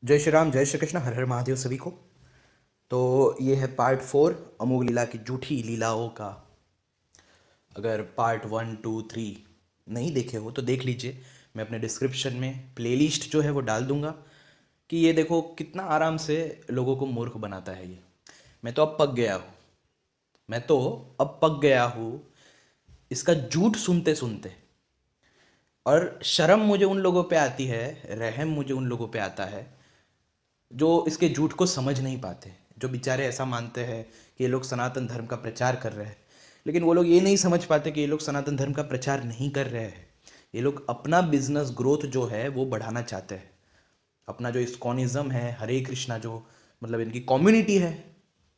जय श्री राम, जय श्री कृष्ण, हर हर महादेव सभी को। तो ये है पार्ट 4 अमोघ लीला की झूठी लीलाओं का। अगर पार्ट 1, 2, 3 नहीं देखे हो तो देख लीजिए। मैं अपने डिस्क्रिप्शन में प्लेलिस्ट जो है वो डाल दूंगा कि ये देखो कितना आराम से लोगों को मूर्ख बनाता है ये। मैं तो अब पक गया हूँ। मैं तो अब पक गया हूँ इसका झूठ सुनते सुनते। और शर्म मुझे उन लोगों पे आती है, रहम मुझे उन लोगों पे आता है जो इसके झूठ को समझ नहीं पाते, जो बेचारे ऐसा मानते हैं कि ये लोग सनातन धर्म का प्रचार कर रहे हैं, लेकिन वो लोग ये नहीं समझ पाते कि ये लोग सनातन धर्म का प्रचार नहीं कर रहे हैं। ये लोग अपना बिजनेस ग्रोथ जो है वो बढ़ाना चाहते हैं। अपना जो इस्कॉनिज़्म है, हरे कृष्णा जो मतलब इनकी कम्युनिटी है,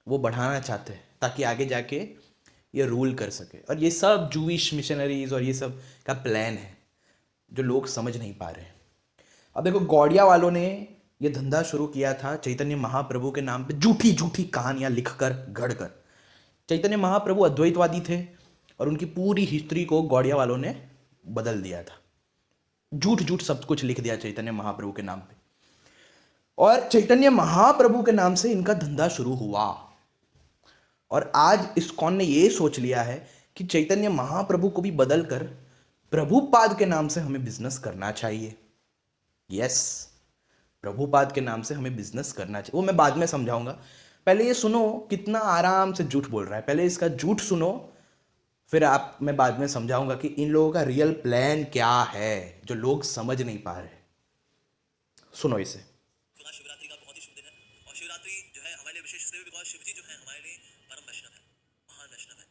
वो बढ़ाना चाहते हैं ताकि आगे जाके ये रूल कर सके। और ये सब जूइश मिशनरीज और ये सब का प्लान है जो लोग समझ नहीं पा रहे हैं। अब देखो, गौड़िया वालों ने ये धंधा शुरू किया था चैतन्य महाप्रभु के नाम पे झूठी झूठी कहानियां लिखकर गढ़ कर। चैतन्य महाप्रभु अद्वैतवादी थे और उनकी पूरी हिस्ट्री को गौड़िया वालों ने बदल दिया था। झूठ झूठ सब कुछ लिख दिया चैतन्य महाप्रभु के नाम पे, और चैतन्य महाप्रभु के नाम से इनका धंधा शुरू हुआ। और आज इस्कॉन ने ये सोच लिया है कि चैतन्य महाप्रभु को भी बदल कर प्रभुपाद के नाम से हमें बिजनेस करना चाहिए। यस, प्रभुपाद के नाम से हमें बिजनेस करना चाहिए। वो मैं बाद में समझाऊंगा। पहले ये सुनो कितना आराम से झूठ बोल रहा है। पहले इसका झूठ सुनो, फिर मैं बाद में समझाऊंगा कि इन लोगों का रियल प्लान क्या है जो लोग समझ नहीं पा रहे। सुनो इसे। चुना शिवरात्रि का बहुत ही शुभ दिन है और शिवरात्रि जो है हमारे लिए विशेष इसलिए बिकॉज शिव जी जो है हमारे लिए परम वैष्णव है, महान वैष्णव है।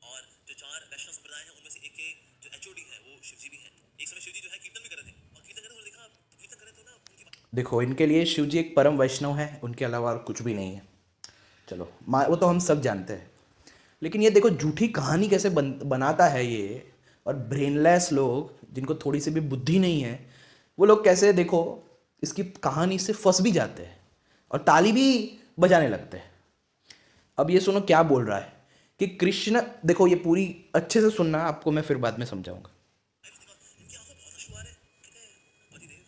और जो 4 वैष्णव संप्रदाय हैं उनमें से एक के जो एचओडी है वो शिव जी भी हैं। एक समय शिव जी जो है कीर्तन भी कर रहे थे और कीर्तन करते हुए देखा तो कीर्तन करे तो ना उनकी देखो, इनके लिए शिव जी एक परम वैष्णव है, उनके अलावा और कुछ भी नहीं है। चलो, वो तो हम सब जानते हैं। लेकिन ये देखो झूठी कहानी कैसे बनाता है ये। और ब्रेनलेस लोग जिनको थोड़ी सी भी बुद्धि नहीं है, वो लोग कैसे देखो इसकी कहानी से फंस भी जाते हैं और ताली भी बजाने लगते हैं। अब ये सुनो क्या बोल रहा है कि कृष्ण, देखो ये पूरी अच्छे से सुनना, आपको मैं फिर बाद में समझाऊंगा। इनकी आंखों में बहुत अश्रु आ रहे हैं। कहते हैं पतिदेव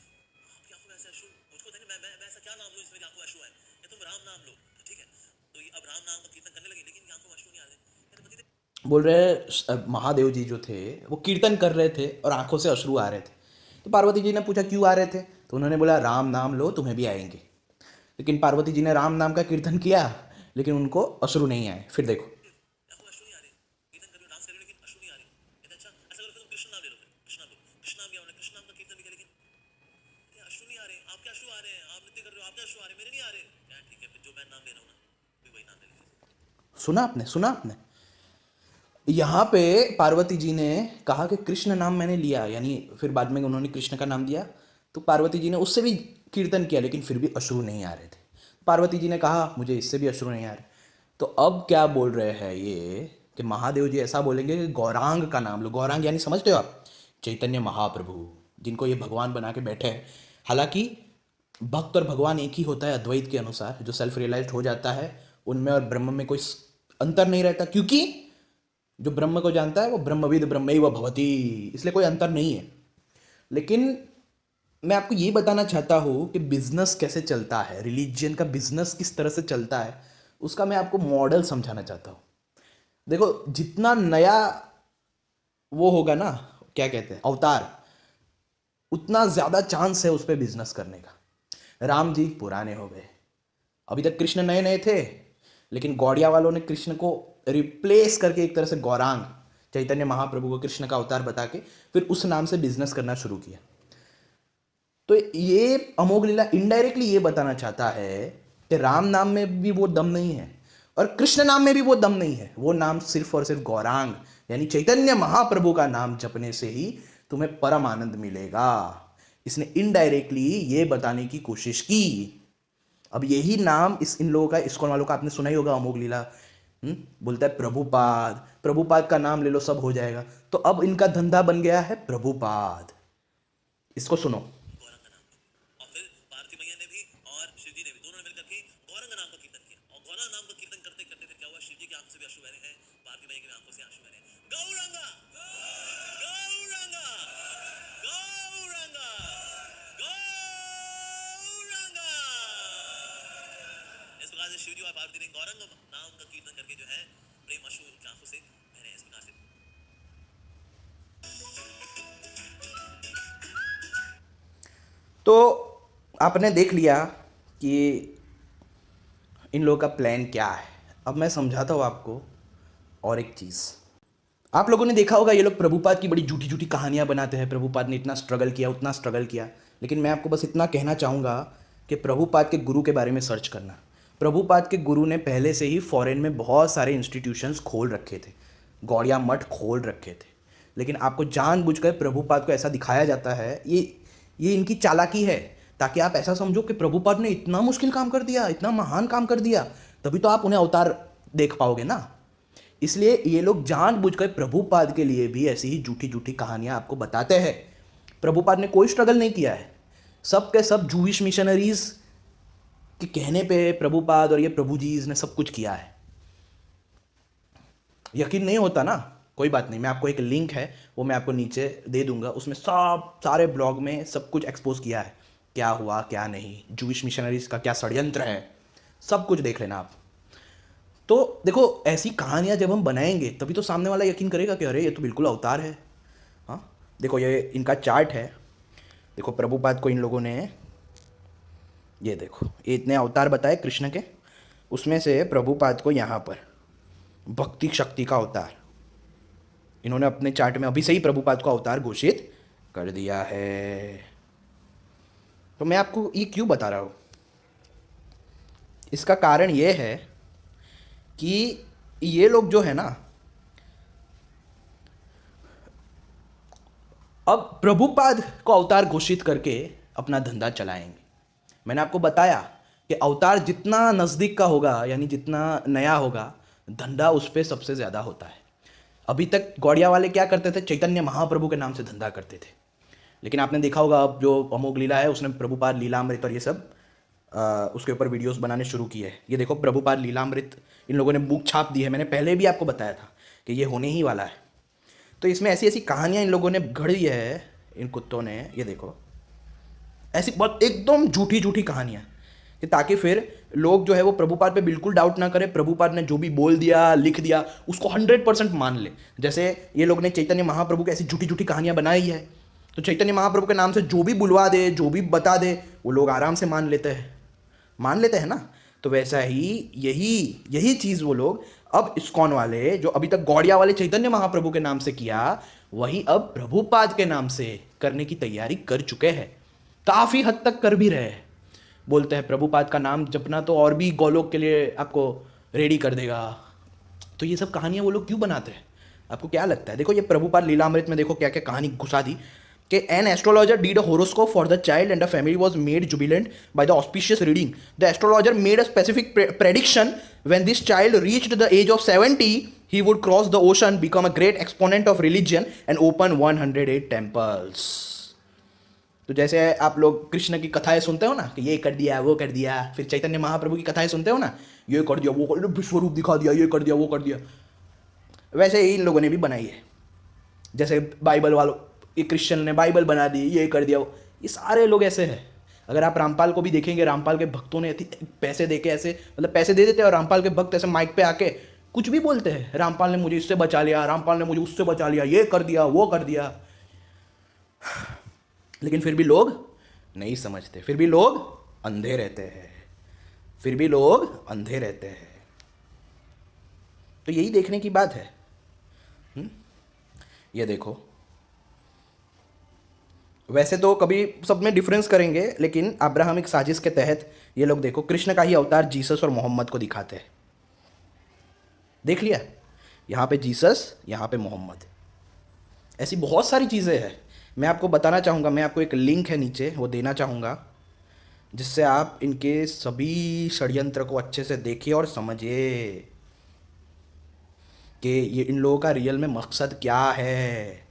आपकी आंखों में ऐसे अश्रु मुझको नहीं, मैं ऐसा क्या नाम लूं जिसमें आंखों में अश्रु है? या तुम राम नाम लो तो ठीक है। तो ये अब राम नाम का कीर्तन करने लगे लेकिन इनकी आंखों में अश्रु नहीं आ रहे। कहते पतिदेव बोल रहे महादेव जी जो थे वो कीर्तन कर रहे थे और आंखों से अश्रु आ रहे थे। तो पार्वती जी ने पूछा क्यों आ रहे थे, तो उन्होंने बोला राम नाम लो तुम्हें भी आएंगे। लेकिन पार्वती जी ने राम नाम का कीर्तन किया लेकिन उनको अश्रु नहीं आए। फिर देखो, आंखों में अश्रु नहीं आ रहे। कीर्तन कर रहे हो, डांस कर रहे हो, लेकिन अश्रु नहीं आ रहे। कहते अच्छा ऐसा करो फिर तुम कृष्ण नाम ले लो। फिर कृष्ण नाम लो, कृष्ण नाम किया उन्होंने, कृष्ण नाम का कीर्तन भी किया लेकिन ये अश्रु नहीं आ रहे। आपके अश्रु आ रहे हैं, आप नृत्य कर रहे हो, आपके अश्रु आ रहे हैं, मेरे नहीं आ रहे। क्या ठीक है, फिर जो मैं नाम ले रहा हूँ ना भी वही नाम ले लीजिए। सुना आपने यहाँ पे पार्वती जी ने कहा कि कृष्ण नाम मैंने लिया, यानी फिर बाद में उन्होंने कृष्ण का नाम दिया। तो पार्वती जी ने उससे भी कीर्तन किया लेकिन फिर भी अश्रु नहीं आ रहे थे। पार्वती जी ने कहा मुझे इससे भी अश्रु नहीं आ रहे। तो अब क्या बोल रहे हैं ये कि महादेव जी ऐसा बोलेंगे कि गौरांग का नाम लो। गौरांग यानी समझते हो आप, चैतन्य महाप्रभु, जिनको ये भगवान बना के बैठे हैं। हालांकि भक्त और भगवान एक ही होता है अद्वैत के अनुसार। जो सेल्फ रियलाइज्ड हो जाता है उनमें और ब्रह्म में कोई अंतर नहीं रहता, क्योंकि जो ब्रह्म को जानता है वो ब्रह्मविद ब्रह्मैव भवति, इसलिए कोई अंतर नहीं है। लेकिन मैं आपको ये बताना चाहता हूँ कि बिजनेस कैसे चलता है, रिलीजियन का बिजनेस किस तरह से चलता है, उसका मैं आपको मॉडल समझाना चाहता हूँ। देखो, जितना नया वो होगा ना, क्या कहते हैं, अवतार, उतना ज़्यादा चांस है उस पर बिजनेस करने का। राम जी पुराने हो गए, अभी तक कृष्ण नए नए थे, लेकिन गौड़िया वालों ने कृष्ण को रिप्लेस करके एक तरह से गौरांग चैतन्य महाप्रभु को कृष्ण का अवतार बता के फिर उस नाम से बिजनेस करना शुरू किया। तो ये अमोघ लीला इनडायरेक्टली ये बताना चाहता है कि राम नाम में भी वो दम नहीं है और कृष्ण नाम में भी वो दम नहीं है। वो नाम सिर्फ और सिर्फ गौरांग यानी चैतन्य महाप्रभु का नाम जपने से ही तुम्हें परम आनंद मिलेगा। इसने इनडायरेक्टली ये बताने की कोशिश की। अब यही नाम इन लोगों का, इस्कॉन वालों का आपने सुना ही होगा, अमोघ लीला। बोलता है प्रभुपाद, प्रभुपाद का नाम ले लो सब हो जाएगा। तो अब इनका धंधा बन गया है प्रभुपाद। इसको सुनो। गौरंग नाम लो। और फिर पार्वती मैया ने भी और शिव जी ने भी, दोनों ने मिलकर के गौरंग नाम का कीर्तन किया। और गौरंग नाम का कीर्तन करते करते फिर क्या हुआ, शिव जी की आंखों से भी आंसू बह रहे हैं, पार्वती मैया की आंखों से आंसू बह रहे हैं। गौरंगा गौरंगा गौरंगा गौरंगा राधे शिवजी और पार्वती ने गौरंग नाम का कीर्तन करके जो है प्रेम अश्रु की आंखों से बह रहे हैं इस प्रकार से। तो आपने देख लिया कि इन लोगों का प्लान क्या है। अब मैं समझाता हूँ आपको और एक चीज़। आप लोगों ने देखा होगा ये लोग प्रभुपाद की बड़ी झूठी झूठी कहानियाँ बनाते हैं, प्रभुपाद ने इतना स्ट्रगल किया उतना स्ट्रगल किया। लेकिन मैं आपको बस इतना कहना चाहूँगा कि प्रभुपाद के गुरु के बारे में सर्च करना। प्रभुपाद के गुरु ने पहले से ही फॉरेन में बहुत सारे इंस्टीट्यूशंस खोल रखे थे, गौड़िया मठ खोल रखे थे। लेकिन आपको जानबूझकर प्रभुपाद को ऐसा दिखाया जाता है, ये इनकी चालाकी है, ताकि आप ऐसा समझो कि प्रभुपाद ने इतना मुश्किल काम कर दिया, इतना महान काम कर दिया, तभी तो आप उन्हें अवतार देख पाओगे ना। इसलिए ये लोग जानबूझकर प्रभुपाद के लिए भी ऐसी ही झूठी झूठी कहानियां आपको बताते हैं। प्रभुपाद ने कोई स्ट्रगल नहीं किया है, सब के सब जूइश मिशनरीज के कहने पे प्रभुपाद और ये प्रभुजीज ने सब कुछ किया है। यकीन नहीं होता ना, कोई बात नहीं, मैं आपको एक लिंक है वो मैं आपको नीचे दे दूंगा, उसमें सारे ब्लॉग में सब कुछ एक्सपोज किया है, क्या हुआ क्या नहीं, जूइश मिशनरीज का क्या षड्यंत्र है, सब कुछ देख लेना आप। तो देखो ऐसी कहानियाँ जब हम बनाएंगे तभी तो सामने वाला यकीन करेगा कि अरे ये तो बिल्कुल अवतार है। हाँ देखो ये इनका चार्ट है, देखो प्रभुपाद को इन लोगों ने, ये देखो ये इतने अवतार बताए कृष्ण के, उसमें से प्रभुपाद को यहाँ पर भक्ति शक्ति का अवतार इन्होंने अपने चार्ट में अभी से ही प्रभुपाद को अवतार घोषित कर दिया है। तो मैं आपको ये क्यों बता रहा हूँ, इसका कारण ये है कि ये लोग जो है ना, अब प्रभुपाद को अवतार घोषित करके अपना धंधा चलाएंगे। मैंने आपको बताया कि अवतार जितना नज़दीक का होगा, यानी जितना नया होगा, धंधा उस पर सबसे ज़्यादा होता है। अभी तक गौड़िया वाले क्या करते थे, चैतन्य महाप्रभु के नाम से धंधा करते थे। लेकिन आपने देखा होगा अब जो अमोघ लीला है उसने प्रभुपाद लीलामृत और ये सब उसके ऊपर वीडियोस बनाने शुरू किए हैं। ये देखो प्रभुपाद लीलामृत इन लोगों ने बुक छाप दी है, मैंने पहले भी आपको बताया था कि ये होने ही वाला है। तो इसमें ऐसी ऐसी कहानियाँ इन लोगों ने गढ़ी है, इन कुत्तों ने, ये देखो ऐसी बहुत एकदम झूठी झूठी कहानियाँ, कि ताकि फिर लोग जो है वो प्रभुपाद पे बिल्कुल डाउट ना करें, प्रभुपाद ने जो भी बोल दिया लिख दिया उसको 100% मान ले। जैसे ये लोग ने चैतन्य महाप्रभु की ऐसी झूठी झूठी कहानियाँ बनाई है, तो चैतन्य महाप्रभु के नाम से जो भी बुलवा दे, जो भी बता दे, वो लोग आराम से मान लेते हैं ना। तो वैसा ही यही चीज़ वो लोग अब इस्कॉन वाले, जो अभी तक गौड़िया वाले चैतन्य महाप्रभु के नाम से किया, वही अब प्रभुपाद के नाम से करने की तैयारी कर चुके हैं, काफ़ी हद तक कर भी रहे हैं। बोलते हैं प्रभुपाद का नाम जपना तो और भी गौलोक के लिए आपको रेडी कर देगा। तो ये सब कहानियाँ वो लोग क्यों बनाते हैं, आपको क्या लगता है? देखो ये प्रभुपाद लीलामृत में देखो क्या क्या कहानी घुसा दी कि an astrologer did a horoscope for the child and the family was made jubilant by the auspicious reading. The astrologer made a specific prediction when this child reached the age of 70 he would cross the ocean, become a great exponent of religion and open 108 temples. तो जैसे आप लोग कृष्ण की कथाएं सुनते हो ना कि ये कर दिया वो कर दिया, फिर चैतन्य महाप्रभु की कथाएं सुनते हो ना, ये कर दिया वो कर दिया, विश्वरूप दिखा दिया, ये कर दिया वो कर दिया, वैसे ही इन लोगों ने भी बनाई है। जैसे बाइबल वालों, ये क्रिश्चियन ने बाइबल बना दी, ये कर दिया, ये सारे लोग ऐसे हैं। अगर आप रामपाल को भी देखेंगे, रामपाल के भक्तों ने पैसे दे के ऐसे, मतलब पैसे दे देते हैं और रामपाल के भक्त ऐसे माइक पे आके कुछ भी बोलते हैं, रामपाल ने मुझे इससे बचा लिया, रामपाल ने मुझे उससे बचा लिया, ये कर दिया वो कर दिया। लेकिन फिर भी लोग नहीं समझते, फिर भी लोग अंधे रहते हैं, तो यही देखने की बात है। ये देखो, वैसे तो कभी सब में डिफरेंस करेंगे, लेकिन अब्राहमिक साजिश के तहत ये लोग देखो कृष्ण का ही अवतार जीसस और मोहम्मद को दिखाते हैं। देख लिया, यहाँ पे जीसस, यहाँ पे मोहम्मद, ऐसी बहुत सारी चीज़ें हैं। मैं आपको बताना चाहूँगा, मैं आपको एक लिंक है नीचे वो देना चाहूँगा, जिससे आप इनके सभी षड्यंत्र को अच्छे से देखिए और समझिए कि ये इन लोगों का रियल में मकसद क्या है।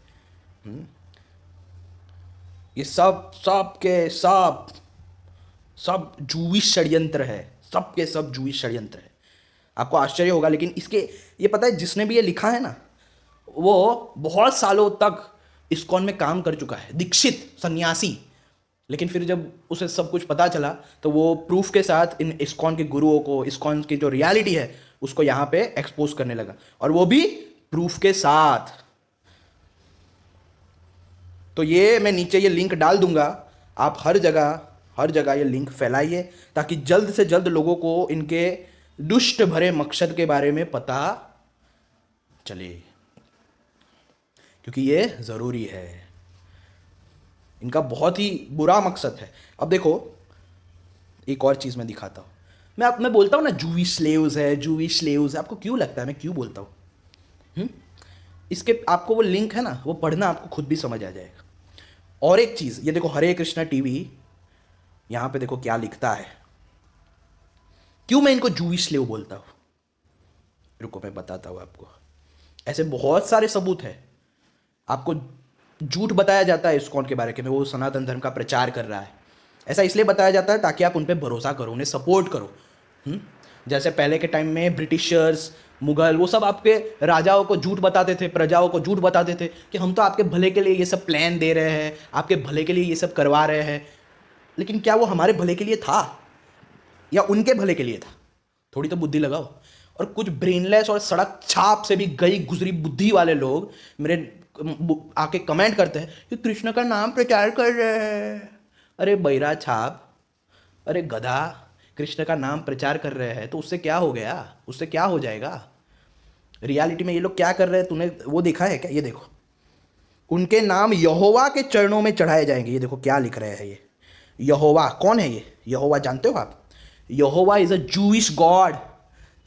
ये सब जूइश षड्यंत्र है, सब के सब जूइश षड्यंत्र है। आपको आश्चर्य होगा, लेकिन इसके ये पता है जिसने भी ये लिखा है ना, वो बहुत सालों तक इस्कॉन में काम कर चुका है, दीक्षित सन्यासी, लेकिन फिर जब उसे सब कुछ पता चला तो वो प्रूफ के साथ इन इस्कॉन के गुरुओं को, इस्कॉन की जो रियलिटी है उसको यहाँ पे एक्सपोज करने लगा, और वो भी प्रूफ के साथ। तो ये मैं नीचे ये लिंक डाल दूंगा, आप हर जगह ये लिंक फैलाइए ताकि जल्द से जल्द लोगों को इनके दुष्ट भरे मकसद के बारे में पता चले, क्योंकि ये ज़रूरी है। इनका बहुत ही बुरा मकसद है। अब देखो एक और चीज़ मैं दिखाता हूँ। मैं बोलता हूँ ना जूविश स्लेव्स है, जूविश स्लेव्स है, आपको क्यों लगता है मैं क्यों बोलता हूँ? इसके आपको वो लिंक है ना, वो पढ़ना आपको खुद भी समझ आ जाएगा। और एक चीज़, ये देखो हरे कृष्णा टीवी, यहाँ पे देखो क्या लिखता है। क्यों मैं इनको जूविश स्लेव बोलता हूँ, रुको मैं बताता हूँ आपको। ऐसे बहुत सारे सबूत है। आपको झूठ बताया जाता है इस्कॉन के बारे में, वो सनातन धर्म का प्रचार कर रहा है। ऐसा इसलिए बताया जाता है ताकि आप उन पर भरोसा करो, उन्हें सपोर्ट करो। जैसे पहले के टाइम में ब्रिटिशर्स, मुगल, वो सब आपके राजाओं को झूठ बताते थे, प्रजाओं को झूठ बताते थे कि हम तो आपके भले के लिए ये सब प्लान दे रहे हैं, आपके भले के लिए ये सब करवा रहे हैं। लेकिन क्या वो हमारे भले के लिए था या उनके भले के लिए था? थोड़ी तो बुद्धि लगाओ। और कुछ ब्रेनलेस और सड़क छाप से भी गई गुजरी बुद्धि वाले लोग मेरे आके कमेंट करते हैं कि कृष्ण का नाम प्रचार कर रहे हैं। अरे बैरा छाप, अरे गधा, कृष्ण का नाम प्रचार कर रहे हैं तो उससे क्या हो गया, उससे क्या हो जाएगा? रियलिटी में ये लोग क्या कर रहे हैं, तूने वो देखा है क्या? ये देखो, उनके नाम यहोवा के चरणों में चढ़ाए जाएंगे। ये देखो क्या लिख रहे हैं ये। यहोवा कौन है? ये यहोवा जानते हो आप? Jehovah is a Jewish God,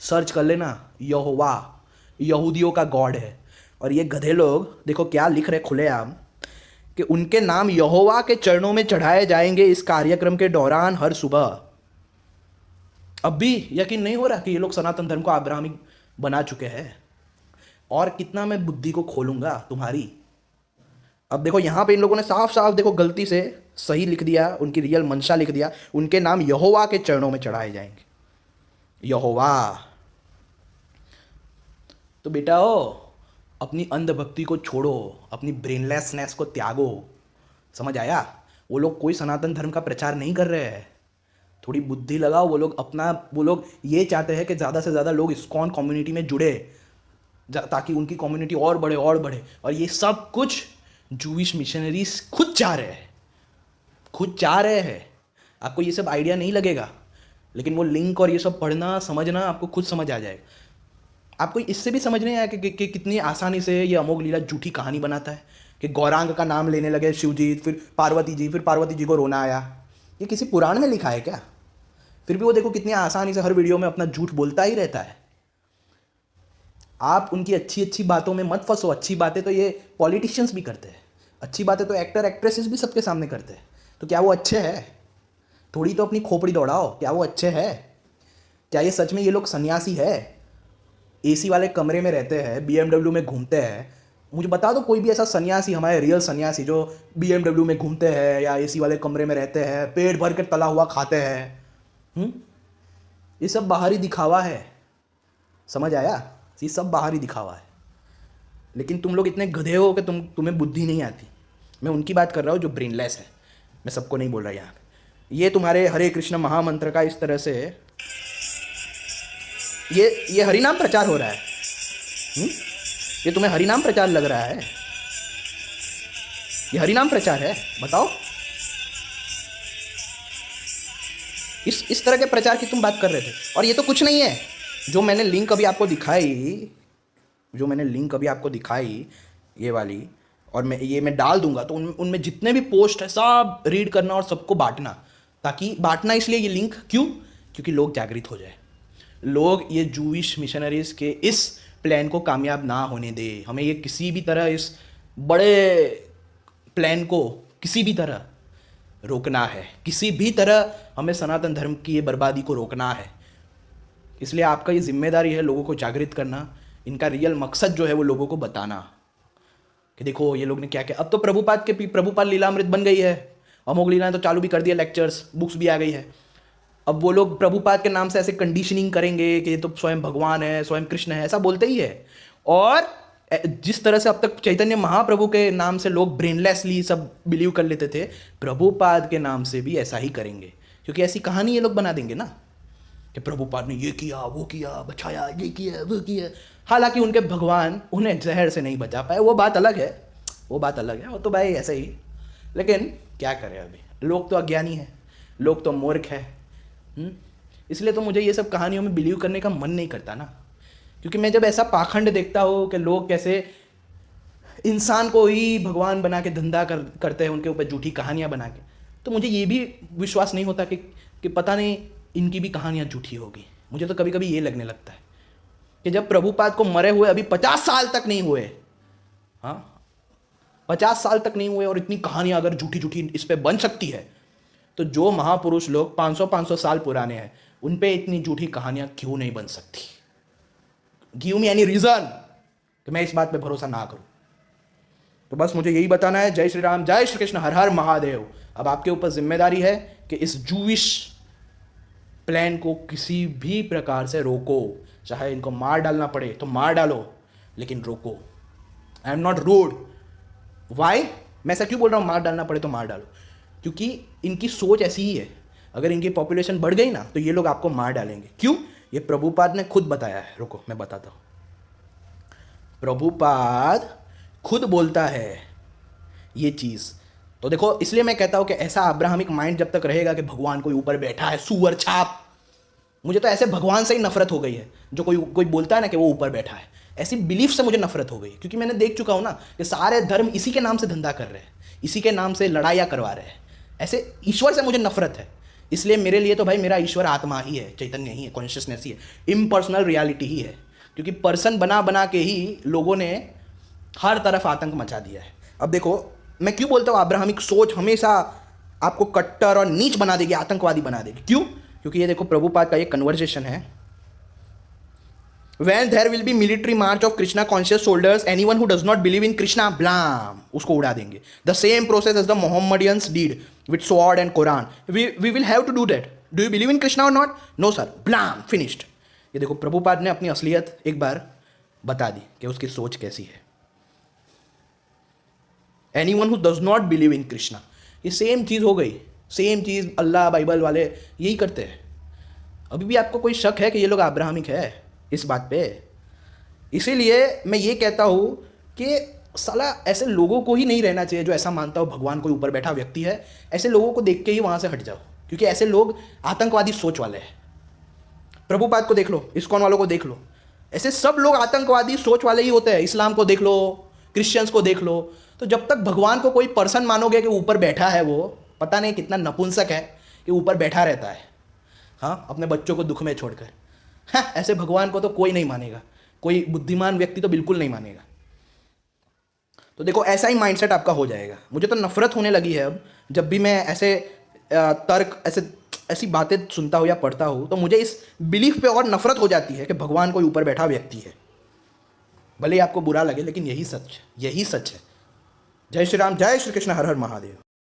search कर लेना। यहोवा यहूदियों का गॉड है। और ये गधे लोग देखो क्या लिख रहे खुलेआम कि उनके नाम यहोवा के चरणों में चढ़ाए जाएंगे इस कार्यक्रम के दौरान हर सुबह। अब भी यकीन नहीं हो रहा कि ये लोग सनातन धर्म को अब्राहमिक बना चुके हैं? और कितना मैं बुद्धि को खोलूंगा तुम्हारी। अब देखो यहाँ पे इन लोगों ने साफ साफ देखो गलती से सही लिख दिया, उनकी रियल मंशा लिख दिया। उनके नाम यहोवा के चरणों में चढ़ाए जाएंगे। यहोवा। तो बेटा अपनी अंधभक्ति को छोड़ो, अपनी ब्रेनलेसनेस को त्यागो। समझ आया? वो लोग कोई सनातन धर्म का प्रचार नहीं कर रहे हैं। थोड़ी बुद्धि लगाओ। वो लोग ये चाहते हैं कि ज़्यादा से ज़्यादा लोग इस्कॉन कम्युनिटी में जुड़े ताकि उनकी कम्युनिटी और बढ़े और बढ़े। और ये सब कुछ जूइश मिशनरीज खुद चाह रहे हैं। आपको ये सब आइडिया नहीं लगेगा, लेकिन वो लिंक और ये सब पढ़ना समझना आपको खुद समझ आ जाएगा। आपको इससे भी समझ नहीं आया कि कितनी आसानी से ये अमोघ लीला झूठी कहानी बनाता है कि गौरांग का नाम लेने लगे शिव जी, फिर पार्वती जी को रोना आया। ये किसी पुराण में लिखा है क्या? फिर भी वो देखो कितनी आसानी से हर वीडियो में अपना झूठ बोलता ही रहता है। आप उनकी अच्छी अच्छी बातों में मत फंसो। अच्छी बातें तो ये पॉलिटिशियंस भी करते हैं, अच्छी बातें तो एक्टर एक्ट्रेसेस भी सबके सामने करते हैं। तो क्या वो अच्छे हैं? थोड़ी तो अपनी खोपड़ी दौड़ाओ। क्या वो अच्छे हैं? क्या ये सच में ये लोग सन्यासी है? एसी वाले कमरे में रहते हैं, BMW में घूमते हैं। मुझे बता दो कोई भी ऐसा सन्यासी, हमारे रियल सन्यासी जो BMW में घूमते हैं या एसी वाले कमरे में रहते हैं, पेट भर के तला हुआ खाते हैं। ये सब बाहरी दिखावा है। समझ आया? ये सब बाहरी दिखावा है। लेकिन तुम लोग इतने गधे हो कि तुम्हें बुद्धि नहीं आती। मैं उनकी बात कर रहा हूँ जो ब्रेनलेस है, मैं सबको नहीं बोल रहा यहाँ। ये तुम्हारे हरे कृष्ण महामंत्र का इस तरह से ये हरिनाम प्रचार हो रहा है। ये तुम्हें हरिनाम प्रचार लग रहा है? ये हरिनाम प्रचार है? बताओ। इस तरह के प्रचार की तुम बात कर रहे थे। और ये तो कुछ नहीं है। जो मैंने लिंक अभी आपको दिखाई, ये वाली, और मैं डाल दूंगा, तो उनमें जितने भी पोस्ट है सब रीड करना और सबको बांटना। ताकि बांटना इसलिए ये लिंक क्यों? क्योंकि लोग जागृत हो जाए। लोग ये जूइश मिशनरीज के इस प्लान को कामयाब ना होने दे। हमें ये किसी भी तरह इस बड़े प्लान को किसी भी तरह रोकना है। किसी भी तरह हमें सनातन धर्म की ये बर्बादी को रोकना है। इसलिए आपका ये जिम्मेदारी है लोगों को जागृत करना, इनका रियल मकसद जो है वो लोगों को बताना कि देखो ये लोग ने क्या किया। अब तो प्रभुपाद लीलामृत बन गई है। अमोघ लीलाएं तो चालू भी कर दिया, लेक्चर्स, बुक्स भी आ गई है। अब वो लोग प्रभुपाद के नाम से ऐसे कंडीशनिंग करेंगे कि ये तो स्वयं भगवान है, स्वयं कृष्ण है, ऐसा बोलते ही है। और जिस तरह से अब तक चैतन्य महाप्रभु के नाम से लोग ब्रेनलेसली सब बिलीव कर लेते थे, प्रभुपाद के नाम से भी ऐसा ही करेंगे, क्योंकि ऐसी कहानी ये लोग बना देंगे ना कि प्रभुपाद ने ये किया, वो किया, बचाया, ये किया, वो किया। हालांकि उनके भगवान उन्हें जहर से नहीं बचा पाए, वो बात अलग है, वो बात अलग है, वो तो भाई ऐसे ही। लेकिन क्या करें, अभी लोग तो अज्ञानी हैं, लोग तो मूर्ख हैं। इसलिए तो मुझे ये सब कहानियों में बिलीव करने का मन नहीं करता ना, क्योंकि मैं जब ऐसा पाखंड देखता हूँ कि लोग कैसे इंसान को ही भगवान बना के धंधा करते हैं, उनके ऊपर झूठी कहानियाँ बना के, तो मुझे ये भी विश्वास नहीं होता कि पता नहीं इनकी भी कहानियाँ झूठी होगी। मुझे तो कभी कभी ये लगने लगता है कि जब प्रभुपाद को मरे हुए अभी 50 साल तक नहीं हुए, हाँ 50 साल तक नहीं हुए, और इतनी कहानियाँ अगर झूठी झूठी इस पर बन सकती है, तो जो महापुरुष लोग 500 साल पुराने हैं उन पे इतनी झूठी कहानियाँ क्यों नहीं बन सकती? गिव मी एनी रीज़न कि मैं इस बात पे भरोसा ना करूं। तो बस मुझे यही बताना है। जय श्री राम, जय श्री कृष्ण, हर हर महादेव। अब आपके ऊपर जिम्मेदारी है कि इस जूविश प्लान को किसी भी प्रकार से रोको, चाहे इनको मार डालना पड़े तो मार डालो, लेकिन रोको। I am not rude. Why? मैं ऐसा क्यों बोल रहा हूँ मार डालना पड़े तो मार डालो? क्योंकि इनकी सोच ऐसी ही है। अगर इनकी पॉपुलेशन बढ़ गई ना तो ये लोग आपको मार डालेंगे। क्यों? ये प्रभुपाद ने खुद बताया है। रुको मैं बताता हूँ। प्रभुपाद खुद बोलता है ये चीज़। तो देखो, इसलिए मैं कहता हूँ कि ऐसा अब्राहमिक माइंड जब तक रहेगा कि भगवान कोई ऊपर बैठा है, सुअर छाप। मुझे तो ऐसे भगवान से ही नफरत हो गई है, जो कोई बोलता है ना कि वो ऊपर बैठा है। ऐसी बिलीफ से मुझे नफरत हो गई, क्योंकि मैंने देख चुका हूँ ना कि सारे धर्म इसी के नाम से धंधा कर रहे हैं, इसी के नाम से लड़ाइयाँ करवा रहे हैं। ऐसे ईश्वर से मुझे नफरत है। इसलिए मेरे लिए तो भाई मेरा ईश्वर आत्मा ही है, चैतन्य ही है, कॉन्शियसनेस ही है, इम्पर्सनल रियलिटी ही है। क्योंकि पर्सन बना बना के ही लोगों ने हर तरफ आतंक मचा दिया है। अब देखो, मैं क्यों बोलता हूँ अब्राहमिक सोच हमेशा आपको कट्टर और नीच बना देगी, आतंकवादी बना देगी। क्यों? क्योंकि ये देखो, प्रभुपाद का ये कन्वर्सेशन है। When there will be military march of Krishna conscious soldiers, anyone who does not believe in Krishna, blam, उसको उड़ा देंगे। The same process as the Mohammedans did with sword and Quran. We will have to do that. Do you believe in Krishna or not? No sir. Blam, finished. ये देखो, प्रभुपाद ने अपनी असलियत एक बार बता दी कि उसकी सोच कैसी है। Anyone who does not believe in Krishna, ये सेम चीज़ हो गई। सेम चीज़ अल्लाह बाइबल वाले यही करते हैं। अभी भी आपको कोई शक है कि ये लोग अब्राहमिक है इस बात पे? इसीलिए मैं ये कहता हूँ कि साला ऐसे लोगों को ही नहीं रहना चाहिए जो ऐसा मानता हो भगवान कोई ऊपर बैठा व्यक्ति है। ऐसे लोगों को देख के ही वहाँ से हट जाओ, क्योंकि ऐसे लोग आतंकवादी सोच वाले हैं। प्रभुपाद को देख लो, इस्कॉन वालों को देख लो, ऐसे सब लोग आतंकवादी सोच वाले ही होते हैं। इस्लाम को देख लो, क्रिश्चियंस को देख लो। तो जब तक भगवान को कोई पर्सन मानोगे कि ऊपर बैठा है, वो पता नहीं कितना नपुंसक है कि ऊपर बैठा रहता है, हाँ, अपने बच्चों को दुख में छोड़कर। हाँ, ऐसे भगवान को तो कोई नहीं मानेगा, कोई बुद्धिमान व्यक्ति तो बिल्कुल नहीं मानेगा। तो देखो, ऐसा ही माइंडसेट आपका हो जाएगा। मुझे तो नफरत होने लगी है अब, जब भी मैं ऐसे तर्क, ऐसी बातें सुनता हूँ या पढ़ता हूँ, तो मुझे इस बिलीफ पे और नफरत हो जाती है कि भगवान कोई ऊपर बैठा व्यक्ति है। भले ही आपको बुरा लगे, लेकिन यही सच है। जय श्री राम, जय श्री कृष्ण, हर हर महादेव।